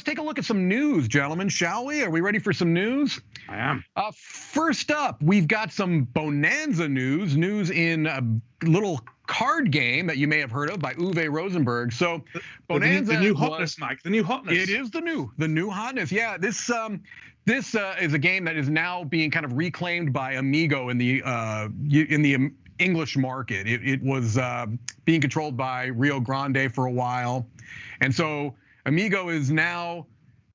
let's take a look at some news, gentlemen, shall we? Are we ready for some news? I am. First up, we've got some Bonanza news in a little card game that you may have heard of by Uwe Rosenberg. So Bonanza, the new hotness, Mike. The new hotness. It is the new hotness. Yeah, this is a game that is now being kind of reclaimed by Amigo in the English market. It was being controlled by Rio Grande for a while, and so Amigo is now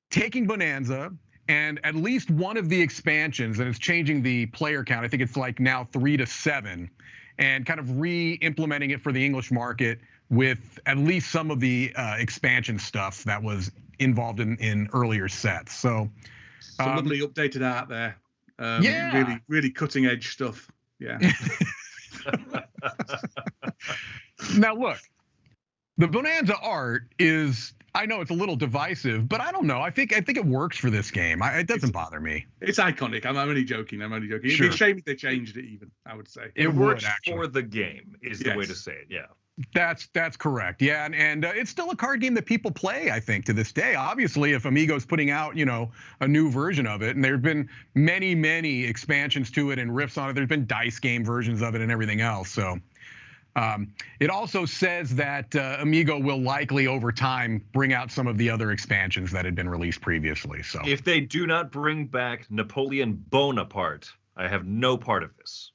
taking Bonanza and at least one of the expansions, and it's changing the player count. I think it's like now 3 to 7, and kind of re-implementing it for the English market with at least some of the expansion stuff that was involved in earlier sets. So some lovely updated art there. Yeah, really cutting edge stuff. Yeah. Now look, the Bonanza art is, I know it's a little divisive, but I don't know. I think it works for this game. It doesn't bother me. It's iconic. I'm only joking. Sure. It'd be a shame if they changed it even, I would say. It works for the game is the way to say it, yeah. That's correct. Yeah, and it's still a card game that people play, I think, to this day. Obviously, if Amigo's putting out, a new version of it, and there've been many expansions to it and riffs on it. There's been dice game versions of it and everything else. So it also says that Amigo will likely over time bring out some of the other expansions that had been released previously. So if they do not bring back Napoleon Bonaparte, I have no part of this.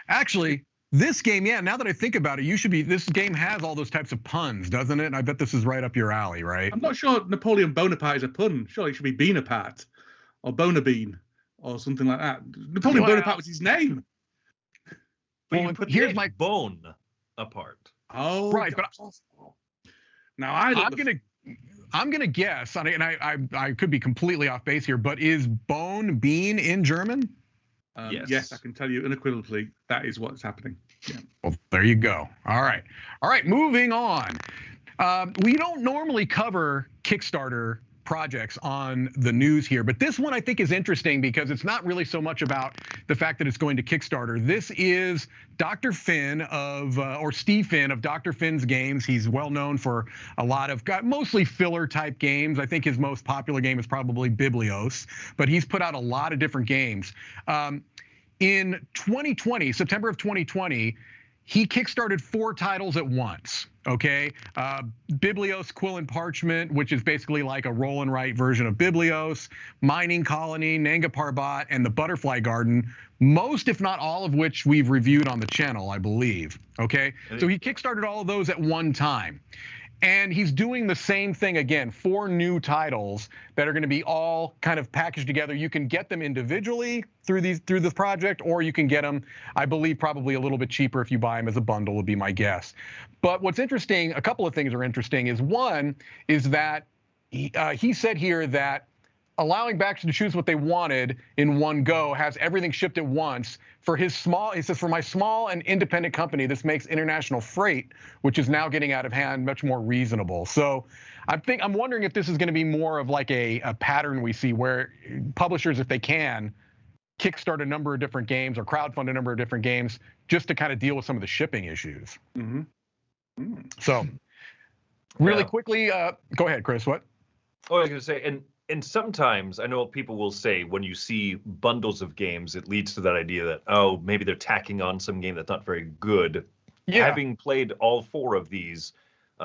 Actually, this game, yeah, now that I think about it, this game has all those types of puns, doesn't it? And I bet this is right up your alley, right? I'm not sure Napoleon Bonaparte is a pun. Surely it should be Beanapart or Bonabean or something like that. Napoleon Bonaparte was his name. But you put here's my bone apart. Oh, right. But now I'm gonna guess, and I could be completely off base here, but is bean in German? Yes, I can tell you unequivocally that is what's happening. Yeah. Well, there you go. All right. Moving on. We don't normally cover Kickstarter projects on the news here, but this one I think is interesting because it's not really so much about the fact that it's going to Kickstarter. This is Dr. Finn or Steve Finn of Dr. Finn's Games. He's well known for a lot of mostly filler type games. I think his most popular game is probably Biblios, but he's put out a lot of different games. In 2020, September of 2020, he kickstarted 4 titles at once. Okay, Biblios, Quill and Parchment, which is basically like a roll and write version of Biblios, Mining Colony, Nanga Parbat, and the Butterfly Garden. Most, if not all of which we've reviewed on the channel, I believe. Okay, so he kickstarted all of those at one time. And he's doing the same thing again, 4 new titles that are going to be all kind of packaged together. You can get them individually through this project, or you can get them, I believe, probably a little bit cheaper if you buy them as a bundle, would be my guess. But what's interesting, a couple of things are interesting, is one is that he said here that allowing backers to choose what they wanted in one go has everything shipped at once. For his he says, for my small and independent company, this makes international freight, which is now getting out of hand, much more reasonable. So I'm wondering if this is going to be more of like a pattern we see where publishers, if they can, kickstart a number of different games or crowdfund a number of different games just to kind of deal with some of the shipping issues. Mm-hmm. So really quickly, go ahead, Chris, what? Oh, I was going to say, and sometimes I know people will say when you see bundles of games, it leads to that idea that, oh, maybe they're tacking on some game that's not very good. Yeah. Having played all 4 of these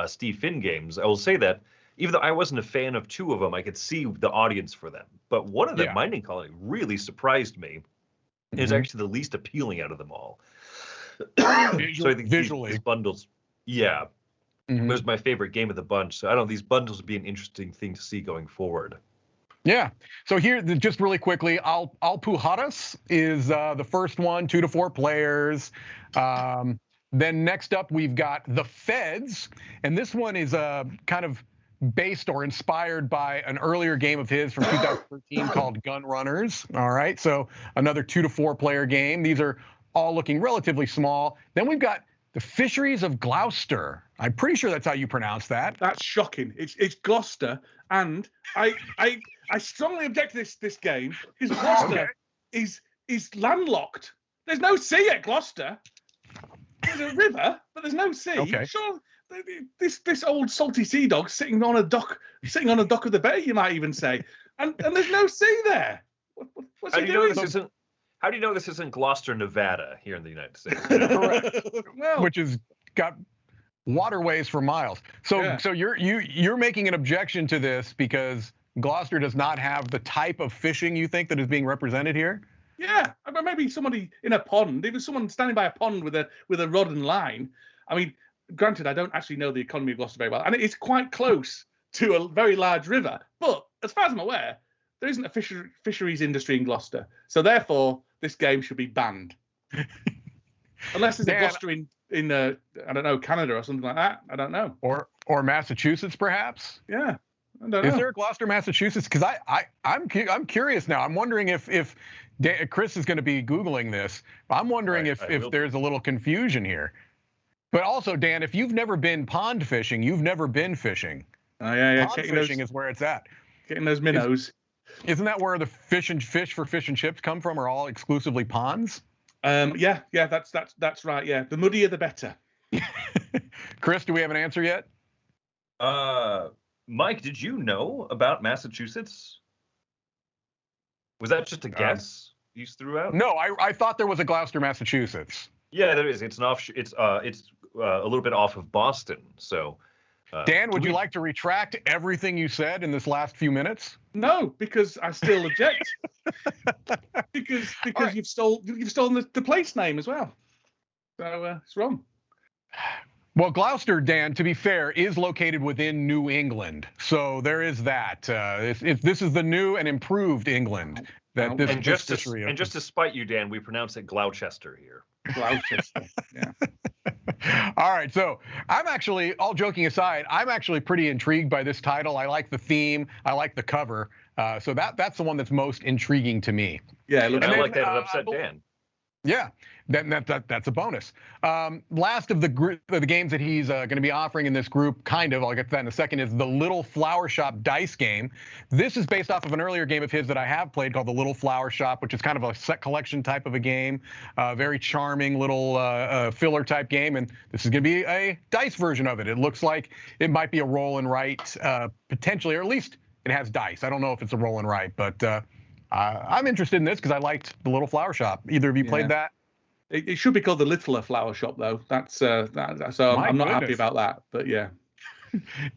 Steve Finn games, I will say that even though I wasn't a fan of 2 of them, I could see the audience for them. But one of them, Mining Colony, really surprised me. Mm-hmm. It's actually the least appealing out of them all. So I think visually, these bundles, it was my favorite game of the bunch. So I don't know, these bundles would be an interesting thing to see going forward. Yeah. So here, just really quickly, Alpujarras is the first one, 2 to 4 players. Then next up, we've got The Feds, and this one is kind of based or inspired by an earlier game of his from 2013 called Gun Runners. All right, so another 2 to 4 player game. These are all looking relatively small. Then we've got The Fisheries of Gloucester. I'm pretty sure that's how you pronounce that. That's shocking. It's Gloucester, and I strongly object to this game because Gloucester is landlocked. There's no sea at Gloucester. There's a river, but there's no sea. Okay. Sure, this old salty sea dog sitting on a dock of the bay, you might even say, and there's no sea there. What's he doing? How do you know this isn't Gloucester, Nevada, here in the United States? Correct. Well, Which has got waterways for miles. So you're making an objection to this because Gloucester does not have the type of fishing you think that is being represented here? yeah, maybe somebody in a pond. If there's someone standing by a pond with a rod and line. I mean, granted, I don't actually know the economy of Gloucester very well, and it is quite close to a very large river. But as far as I'm aware, there isn't a fisheries industry in Gloucester, so therefore this game should be banned. Unless there's a Gloucester in I don't know, Canada or something like that. I don't know. Or Massachusetts, perhaps. Yeah. I don't know. Is there a Gloucester, Massachusetts? Because I'm curious now. I'm wondering if Chris is going to be Googling this. I'm wondering if there's a little confusion here. But also, Dan, if you've never been pond fishing, you've never been fishing. Oh yeah. Pond fishing is where it's at. Getting those minnows. Isn't that where the fish for fish and chips come from? Are all exclusively ponds? Yeah, that's right. Yeah, the muddier the better. Chris, do we have an answer yet? Mike, did you know about Massachusetts? Was that just a guess you threw out? No, I thought there was a Gloucester, Massachusetts. Yeah, there is. It's it's a little bit off of Boston. So, Dan, would you like to retract everything you said in this last few minutes? No, because I still object. because right. you've stolen the place name as well. So it's wrong. Well, Gloucester, Dan, to be fair, is located within New England. So there is that. This is the new and improved England. Just to spite you, Dan, we pronounce it Gloucester here. Gloucester, yeah. All right, so I'm actually, all joking aside, I'm actually pretty intrigued by this title. I like the theme. I like the cover. So that's the one that's most intriguing to me. Yeah, I like that it upset Dan. Yeah, that's a bonus. Last of the games that he's going to be offering in this group, I'll get to that in a second, is the Little Flower Shop dice game. This is based off of an earlier game of his that I have played called the Little Flower Shop, which is kind of a set collection type of a game, very charming little filler type game. And this is going to be a dice version of it. It looks like it might be a roll and write potentially, or at least it has dice. I don't know if it's a roll and write, but I'm interested in this because I liked the Little Flower Shop. Either of you played that? It should be called the Littler Flower Shop, though. So I'm not happy about that. But yeah,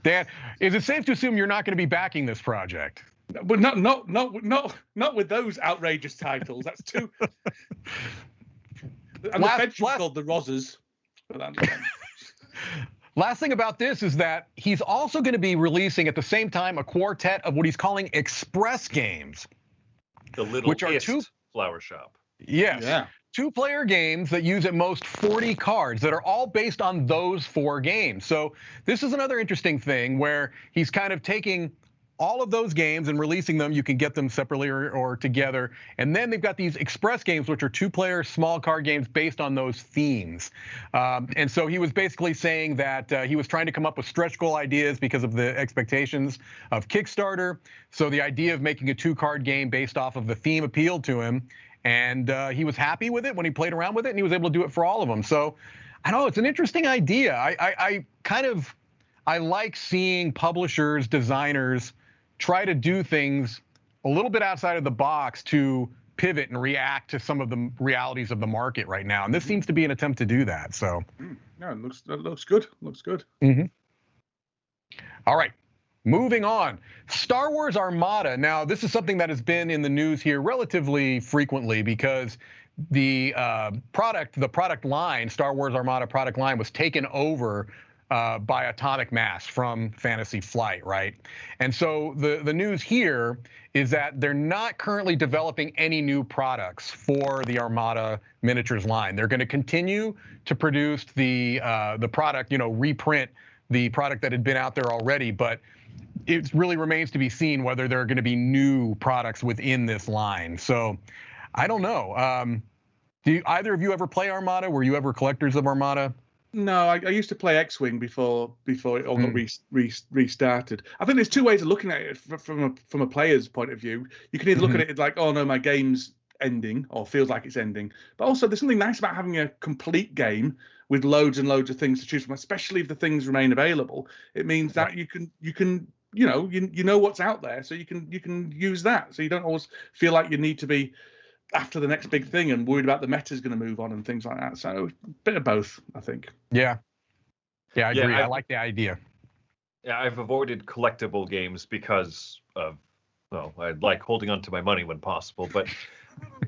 Dan, is it safe to assume you're not going to be backing this project? But not with those outrageous titles. That's too. And the fed's called the Rozzers. Last thing about this is that he's also going to be releasing at the same time a quartet of what he's calling express games. The Little Flower Shop. Yes. Yeah. 2-player games that use at most 40 cards that are all based on those 4 games. So this is another interesting thing where he's kind of taking all of those games and releasing them. You can get them separately or together. And then they've got these express games, which are 2-player small card games based on those themes. And so he was basically saying that he was trying to come up with stretch goal ideas because of the expectations of Kickstarter. So the idea of making a 2-card game based off of the theme appealed to him. And he was happy with it when he played around with it, and he was able to do it for all of them. So I don't know, it's an interesting idea. I like seeing publishers, designers try to do things a little bit outside of the box to pivot and react to some of the realities of the market right now. And this seems to be an attempt to do that. So yeah, it looks good. Looks good. Mm-hmm. All right. Moving on, Star Wars Armada. Now, this is something that has been in the news here relatively frequently because the product line, Star Wars Armada product line, was taken over by Atomic Mass from Fantasy Flight, right? And so the news here is that they're not currently developing any new products for the Armada miniatures line. They're going to continue to produce the product, reprint the product that had been out there already, but it really remains to be seen whether there are going to be new products within this line. So I don't know. Do either of you ever play Armada? Were you ever collectors of Armada? No, I used to play X-Wing before it all got restarted. I think there's 2 ways of looking at it from a player's point of view. You can either look at it like, oh no, my game's ending or feels like it's ending. But also, there's something nice about having a complete game with loads and loads of things to choose from, especially if the things remain available. It means that you can you know what's out there, so you can use that. So you don't always feel like you need to be after the next big thing and worried about the meta's going to move on and things like that. So a bit of both, I think. Yeah, I agree. I like the idea. Yeah, I've avoided collectible games because of, well, I like holding on to my money when possible, but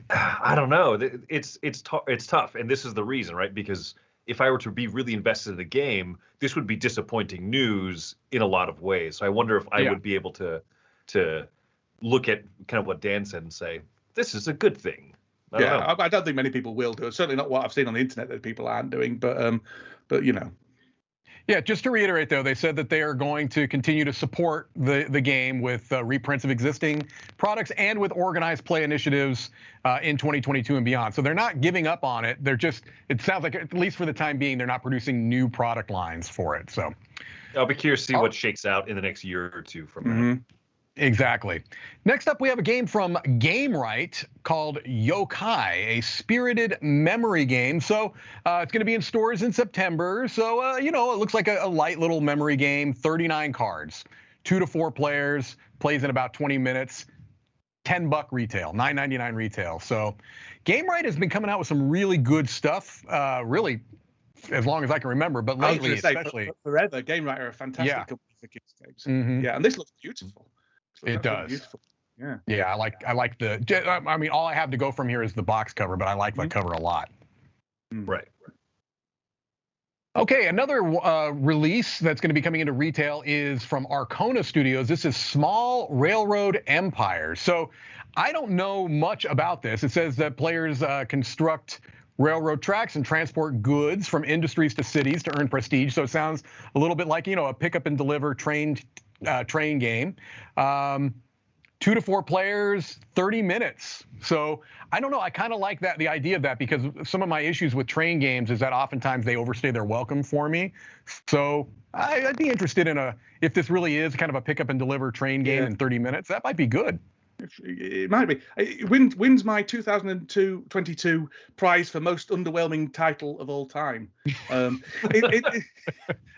I don't know. It's tough, and this is the reason, right? Because if I were to be really invested in the game, this would be disappointing news in a lot of ways. So I wonder if I would be able to look at kind of what Dan said and say, this is a good thing. I don't think many people will do it. Certainly not what I've seen on the internet that people aren't doing, but you know. Yeah, just to reiterate, though, they said that they are going to continue to support the game with reprints of existing products and with organized play initiatives in 2022 and beyond. So they're not giving up on it. They're just, it sounds like, at least for the time being, they're not producing new product lines for it. So I'll be curious to see what shakes out in the next year or two from that. Exactly. Next up, we have a game from Gamewright called Yokai, a spirited memory game. So it's going to be in stores in September. So, it looks like a light little memory game, 39 cards, 2 to 4 players, plays in about 20 minutes, $10 retail, $9.99 retail. So Gamewright has been coming out with some really good stuff, really, as long as I can remember, but lately especially. Forever, Gamewright are a fantastic company for kids games. Yeah, and this looks beautiful. It does. Yeah, I like the. I mean, all I have to go from here is the box cover, but I like the cover a lot. Right. Okay, another release that's going to be coming into retail is from Arcona Studios. This is Small Railroad Empire. So I don't know much about this. It says that players construct railroad tracks and transport goods from industries to cities to earn prestige. So it sounds a little bit like, a pick up and deliver train game. 2 to 4 players, 30 minutes. So I don't know. I kind of like the idea of that, because some of my issues with train games is that oftentimes they overstay their welcome for me. So I'd be interested in if this really is kind of a pick up and deliver train game in 30 minutes. That might be good. It might be. It wins my 2022 prize for most underwhelming title of all time. In the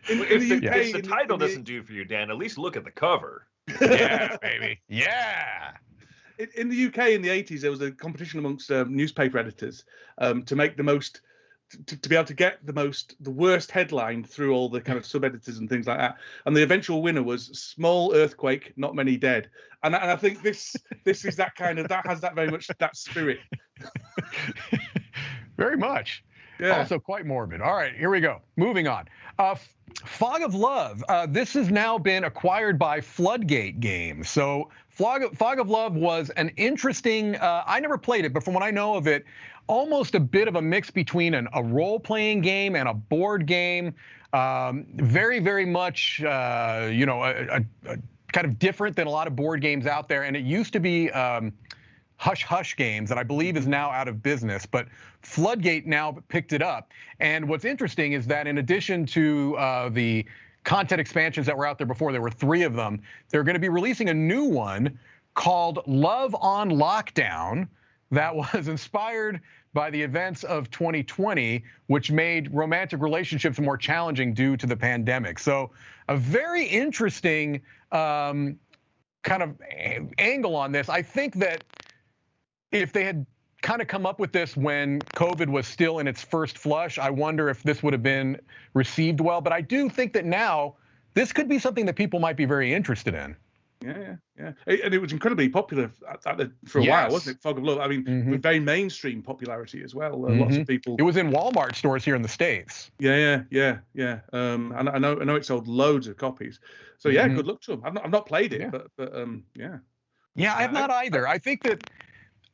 UK, if the title doesn't do for you, Dan, at least look at the cover. Yeah, baby. Yeah. In the UK in the 80s, there was a competition amongst newspaper editors to make the most, to be able to get the worst headline through all the kind of sub-editors and things like that. And the eventual winner was Small Earthquake, Not Many Dead. And I think this is that kind of, that has that very much that spirit. Very much. Yeah. Also quite morbid. All right, here we go. Moving on. Fog of Love. This has now been acquired by Floodgate Games. So Fog of Love was an interesting, I never played it, but from what I know of it, almost a bit of a mix between a role-playing game and a board game. Very, very much, a kind of different than a lot of board games out there. And it used to be Hush Hush Games, that I believe is now out of business, but Floodgate now picked it up. And what's interesting is that in addition to the content expansions that were out there before, there were 3 of them, they're going to be releasing a new one called Love on Lockdown that was inspired by the events of 2020, which made romantic relationships more challenging due to the pandemic. So a very interesting kind of angle on this. I think that if they had kind of come up with this when COVID was still in its first flush, I wonder if this would have been received well. But I do think that now this could be something that people might be very interested in. Yeah. And it was incredibly popular for a while, wasn't it? Fog of Love. I mean, with very mainstream popularity as well. Lots of people. It was in Walmart stores here in the States. Yeah. And I know it sold loads of copies. So yeah, good luck to them. I've not played it, but yeah. Yeah, I have not either. I think that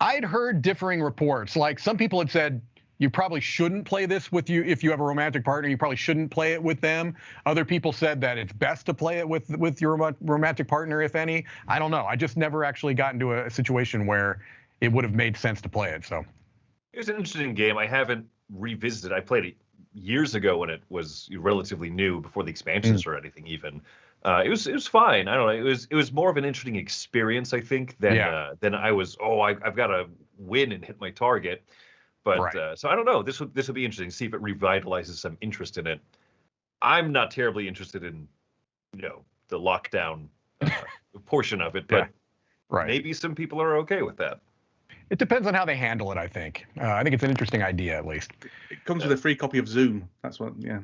I'd heard differing reports. Like some people had said, you probably shouldn't play this if you have a romantic partner. You probably shouldn't play it with them. Other people said that it's best to play it with your romantic partner, if any. I don't know. I just never actually got into a situation where it would have made sense to play it. So it was an interesting game. I haven't revisited. I played it years ago when it was relatively new, before the expansions or anything even. It was fine. I don't know. It was more of an interesting experience, I think, than I was. I've got to win and hit my target. But Right. so I don't know. This would be interesting. See if it revitalizes some interest in it. I'm not terribly interested in, the lockdown portion of it, but Right. maybe some people are okay with that. It depends on how they handle it, I think. I think it's an interesting idea, at least. It comes with a free copy of Zoom. That's what, yeah.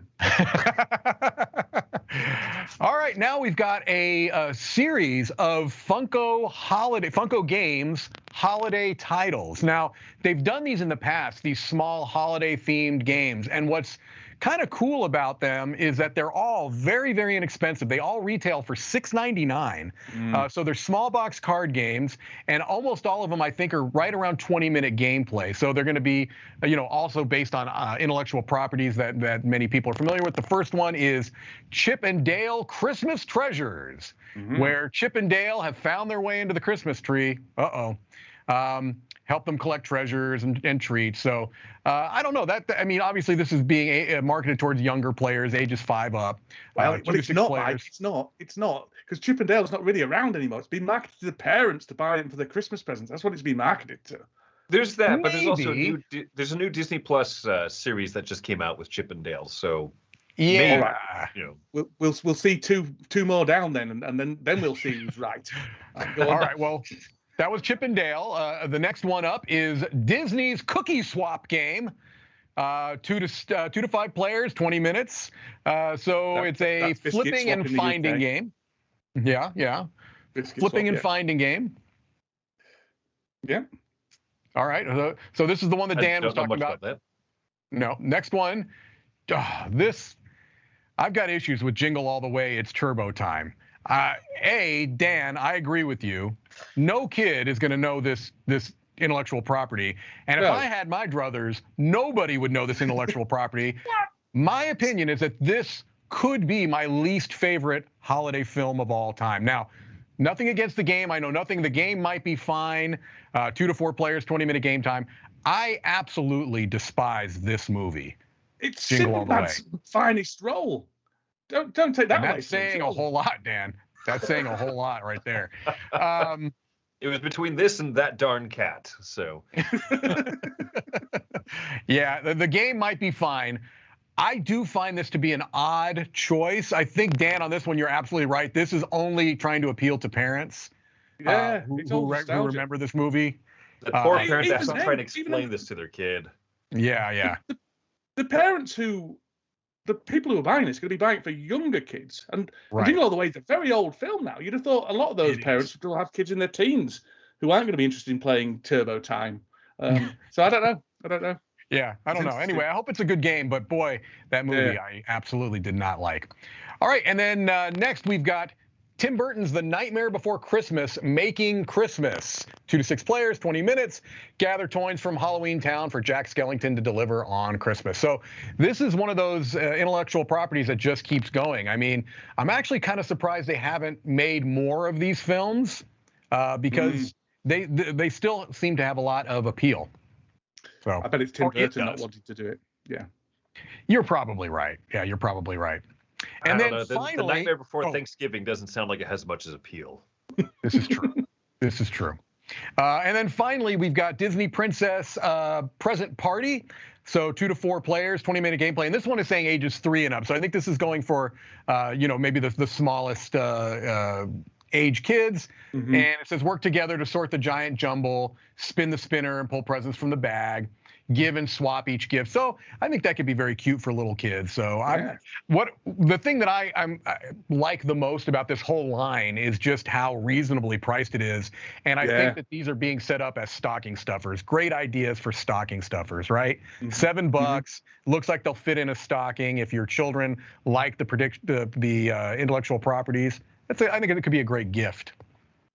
All right, now we've got a series of Funko Games holiday titles. Now, they've done these in the past, these small holiday-themed games, and what's kind of cool about them is that they're all very, very inexpensive. They all retail for $6.99. So they're small box card games, and almost all of them, I think, are right around 20-minute gameplay. So they're going to be, also based on intellectual properties that many people are familiar with. The first one is Chip and Dale Christmas Treasures, where Chip and Dale have found their way into the Christmas tree. Help them collect treasures and treats. So I don't know. Obviously this is being marketed towards younger players, ages 5 up. Well, it's not, Mike. It's not, because Chip and Dale's not really around anymore. It's been marketed to the parents to buy them for their Christmas presents. That's what it's been marketed to. There's that, but there's also a new Disney Plus series that just came out with Chip and Dale. So yeah, maybe, we'll see two more down then, and then we'll see who's right. All right. Well. That was Chip and Dale. The next one up is Disney's Cookie Swap game. 2 to 5 players, 20 minutes. It's a flipping and finding game. Yeah. Flipping and finding game. Yeah. All right. So this is the one that Dan was talking about. That. No. Next one. I've got issues with Jingle All the Way. It's Turbo Time. Dan, I agree with you. No kid is going to know this intellectual property. And if I had my druthers, nobody would know this intellectual property. My opinion is that this could be my least favorite holiday film of all time. Now, nothing against the game. I know nothing. The game might be fine. 2 to 4 players, 20-minute game time. I absolutely despise this movie. It's Sinbad's finest role. Don't take that away. That's saying a whole lot, Dan. That's saying a whole lot right there. It was between this and that darn cat. So, yeah, the game might be fine. I do find this to be an odd choice. I think, Dan, on this one, you're absolutely right. This is only trying to appeal to parents who remember this movie. The poor parents have to try to explain this to their kid. Yeah. The parents the people who are buying it's going to be buying it for younger kids. And Jingle All the Way is a very old film now. You'd have thought a lot of those parents would still have kids in their teens who aren't going to be interested in playing Turbo Time. So I don't know. Yeah, I don't know. Anyway, I hope it's a good game, but boy, that movie I absolutely did not like. All right, and then next we've got Tim Burton's The Nightmare Before Christmas, Making Christmas. 2 to 6 players, 20 minutes. Gather toys from Halloween Town for Jack Skellington to deliver on Christmas. So this is one of those intellectual properties that just keeps going. I mean, I'm actually kind of surprised they haven't made more of these films because they still seem to have a lot of appeal. So I bet it's Tim Burton not wanting to do it. Yeah. You're probably right. Yeah, you're probably right. And then finally, the Nightmare Before Thanksgiving doesn't sound like it has much as appeal. This is true. And then finally, we've got Disney Princess Present Party. So 2 to 4 players, 20-minute gameplay. And this one is saying ages 3 and up. So I think this is going for, maybe the smallest age kids. And it says work together to sort the giant jumble, spin the spinner and pull presents from the bag, give and swap each gift. So I think that could be very cute for little kids. So the thing that I like the most about this whole line is just how reasonably priced it is. And I think that these are being set up as stocking stuffers. Great ideas for stocking stuffers, right? $7. Looks like they'll fit in a stocking if your children like the intellectual properties. I think it could be a great gift.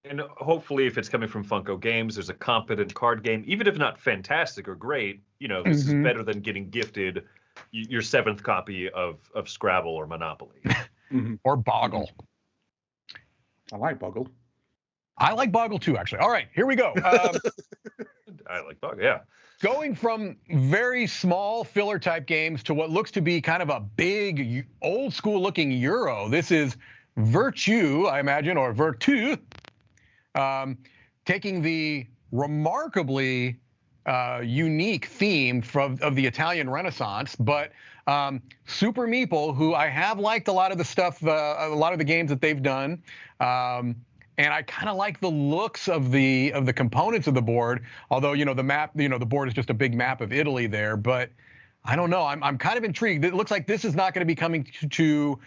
And hopefully, if it's coming from Funko Games, there's a competent card game, even if not fantastic or great. This is better than getting gifted your 7th copy of Scrabble or Monopoly. Or Boggle. I like Boggle. I like Boggle too, actually. All right, here we go. I like Boggle, yeah. Going from very small filler type games to what looks to be kind of a big, old school looking Euro. This is Virtue, I imagine, or Virtu. Taking the remarkably unique theme of the Italian Renaissance, but Super Meeple, who I have liked a lot of the stuff, a lot of the games that they've done, and I kind of like the looks of the components of the board. Although the map, the board is just a big map of Italy there, but I don't know. I'm kind of intrigued. It looks like this is not going to be coming to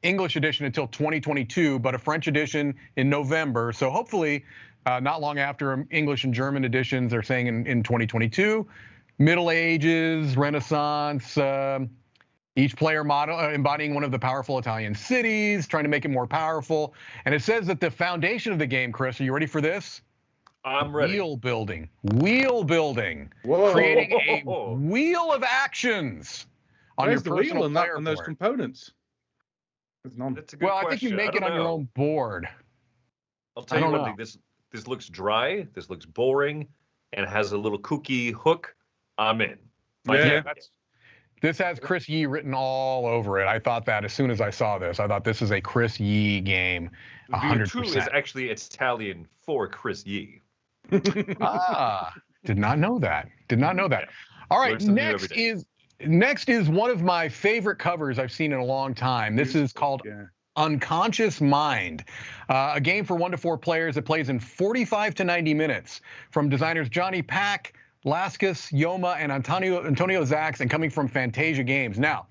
English edition until 2022, but a French edition in November. So hopefully, not long after English and German editions are saying in 2022. Middle Ages, Renaissance, each player model embodying one of the powerful Italian cities, trying to make it more powerful. And it says that the foundation of the game, Chris, are you ready for this? I'm ready. Wheel building. Wheel building. Whoa. Creating a wheel of actions on Where's your the personal wheel player and those board. components? There's none. That's a good Well, question. I think you make it on your own board. I'll tell I you don't one thing. This looks dry. This looks boring, and has a little kooky hook. I'm in. Yeah. This has Chris Yee written all over it. I thought that as soon as I saw this. I thought this is a Chris Yee game, The 100%. is actually Italian for Chris Yee. Did not know that. Did not know that. Yeah. All right, Learn something new every next is one of my favorite covers I've seen in a long time. This is called Unconscious Mind, a game for 1 to 4 players that plays in 45 to 90 minutes from designers Johnny Pack, Laskus, Yoma, and Antonio Zacks, and coming from Fantasia Games. Now,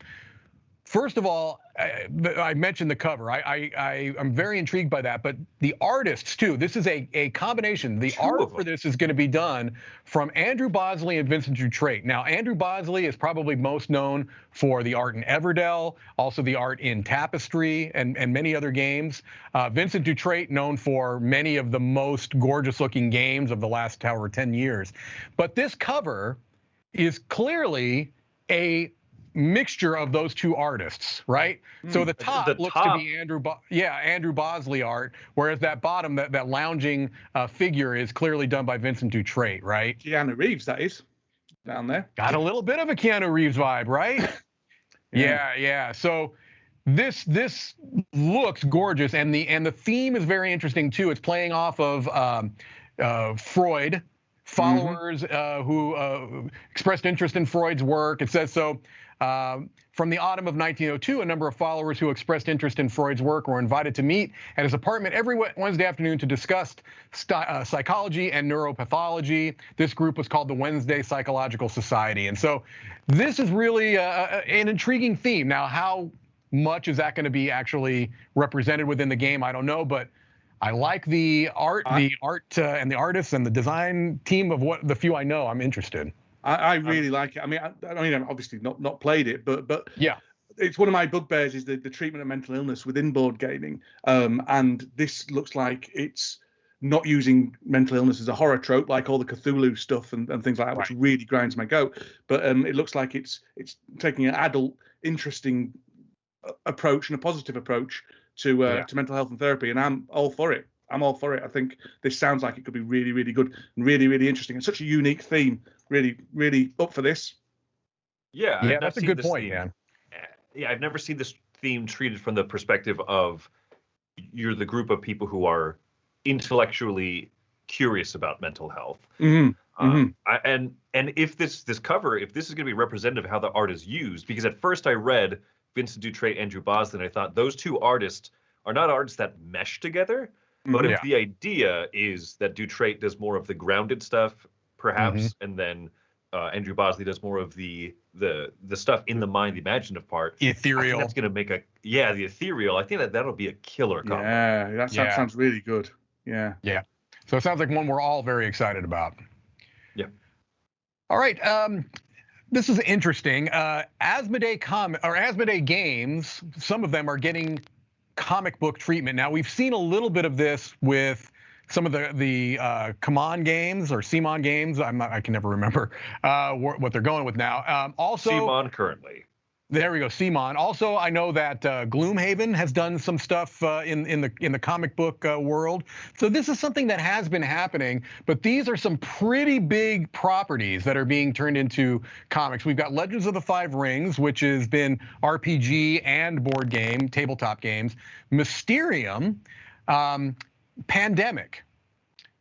first of all, I mentioned the cover. I'm very intrigued by that, but the artists too. This is a combination. The art for this is going to be done from Andrew Bosley and Vincent Dutrait. Now, Andrew Bosley is probably most known for the art in Everdell, also the art in Tapestry and many other games. Vincent Dutrait known for many of the most gorgeous-looking games of the last, 10 years. But this cover is clearly a mixture of those two artists, right? So the top looks to be Andrew Bosley art, whereas that bottom, that lounging figure is clearly done by Vincent Dutrait, right? Keanu Reeves, that is, down there. Got a little bit of a Keanu Reeves vibe, right? Yeah. So this looks gorgeous, and the theme is very interesting too. It's playing off of Freud. Followers who expressed interest in Freud's work. It says so. From the autumn of 1902, a number of followers who expressed interest in Freud's work were invited to meet at his apartment every Wednesday afternoon to discuss psychology and neuropathology. This group was called the Wednesday Psychological Society. And so this is really an intriguing theme. Now, how much is that going to be actually represented within the game? I don't know, but I like the art, and the artists and the design team of what the few I know. I'm interested. I really like it. I mean, I've obviously not played it, but yeah, it's one of my bugbears is the treatment of mental illness within board gaming. And this looks like it's not using mental illness as a horror trope like all the Cthulhu stuff and things like that, which really grinds my goat. But it looks like it's taking an adult, interesting approach and a positive approach to mental health and therapy, and I'm all for it. I think this sounds like it could be really, really good and really, really interesting. It's such a unique theme. Really, really up for this. Yeah, that's a good point, man. Yeah, I've never seen this theme treated from the perspective of you're the group of people who are intellectually curious about mental health. And if this cover, if this is going to be representative of how the art is used, because at first I read Vincent Dutrait, Andrew Bosley, and I thought those two artists are not artists that mesh together. But if the idea is that Dutrait does more of the grounded stuff, perhaps, and then Andrew Bosley does more of the stuff in the mind, the imaginative part. Ethereal. I think that's going to make the ethereal. I think that'll be a killer combo. Yeah, that sounds really good. Yeah. So it sounds like one we're all very excited about. Yeah. All right. This is interesting. Asmodee games, some of them are getting comic book treatment. Now, we've seen a little bit of this with some of the Catan games or Simon games. I can never remember what they're going with now. Also, Simon currently. There we go, Simon. Also, I know that Gloomhaven has done some stuff in the comic book world. So this is something that has been happening, but these are some pretty big properties that are being turned into comics. We've got Legends of the Five Rings, which has been RPG and board game, tabletop games. Mysterium, Pandemic.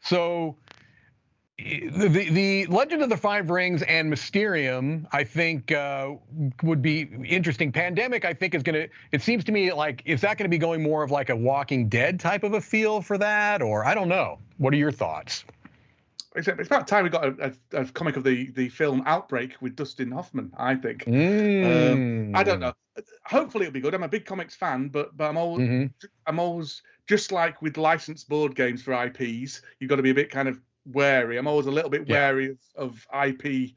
So The Legend of the Five Rings and Mysterium, I think, would be interesting. Pandemic, I think, is going to, it seems to me like, is that going to be going more of like a Walking Dead type of a feel for that? Or I don't know. What are your thoughts? It's about time we got a comic of the film Outbreak with Dustin Hoffman, I think. I don't know. Hopefully it'll be good. I'm a big comics fan, but I'm always just like with licensed board games for IPs, you've got to be a bit kind of wary. I'm always a little bit wary of IP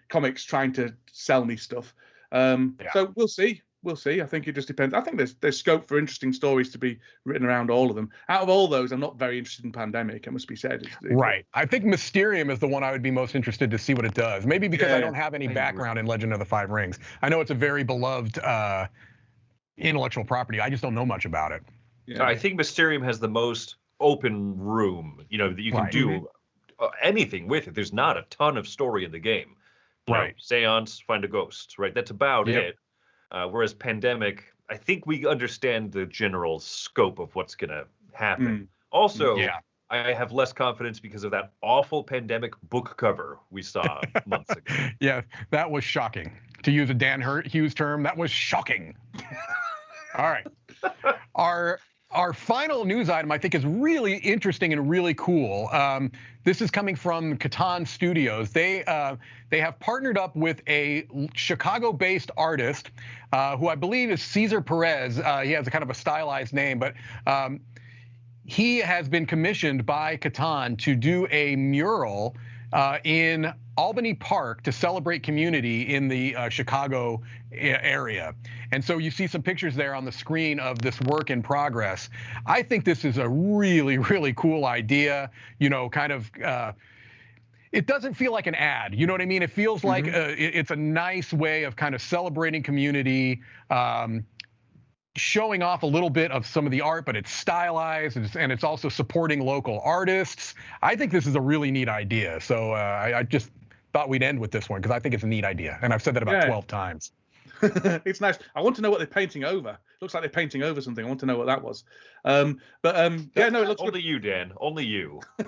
comics trying to sell me stuff. So we'll see. We'll see. I think it just depends. I think there's scope for interesting stories to be written around all of them. Out of all those, I'm not very interested in Pandemic, it must be said. Right. I think Mysterium is the one I would be most interested to see what it does. Maybe because I don't have any background in Legend of the Five Rings. I know it's a very beloved intellectual property. I just don't know much about it. Yeah. I think Mysterium has the most open room, that you can do anything with it. There's not a ton of story in the game. Right. Seance, find a ghost, right? That's about it. Whereas Pandemic, I think we understand the general scope of what's going to happen. Also, I have less confidence because of that awful Pandemic book cover we saw months ago. Yeah, that was shocking. To use a Dan Hughes term, that was shocking. All right. Our final news item, I think, is really interesting and really cool. This is coming from Catan Studios. They have partnered up with a Chicago-based artist who I believe is Cesar Perez. He has a kind of a stylized name, but he has been commissioned by Catan to do a mural in Albany Park to celebrate community in the Chicago area. And so you see some pictures there on the screen of this work in progress. I think this is a really, really cool idea, kind of, it doesn't feel like an ad, you know what I mean? It feels like it's a nice way of kind of celebrating community, showing off a little bit of some of the art, but it's stylized and it's also supporting local artists. I think this is a really neat idea. So I just thought we'd end with this one because I think it's a neat idea. And I've said that about 12 times. It's nice. I want to know what they're painting over. Looks like they're painting over something. I want to know what that was. It looks only good. You, Dan. Only you. I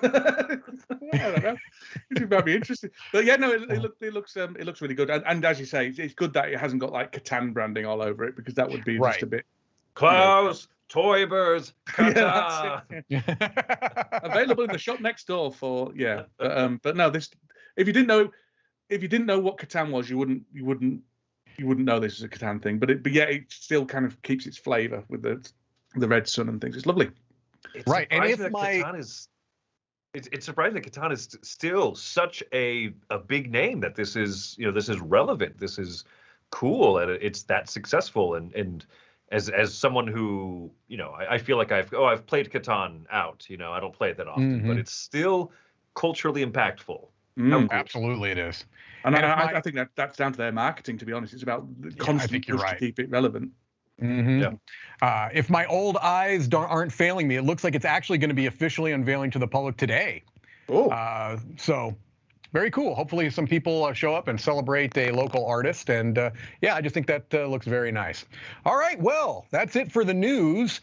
don't know. It might be interesting. But it looks really good. And as you say, it's good that it hasn't got like Catan branding all over it because that would be just a bit. Klaus, Toy Birds, Catan. Available in the shop next door for But no, this. If you didn't know what Catan was, you wouldn't know this was a Catan thing, but it still kind of keeps its flavor with the red sun and things. It's lovely. It's surprising that Catan is still such a big name that this is relevant. This is cool and it's that successful. And as someone who, I feel like I've played Catan out, I don't play it that often, but it's still culturally impactful. Cool. Absolutely it is. And I think that's down to their marketing, to be honest. It's about constant push to keep it relevant. If my old eyes aren't failing me, it looks like it's actually going to be officially unveiling to the public today. So very cool. Hopefully some people show up and celebrate a local artist. And I just think that looks very nice. All right, well, that's it for the news.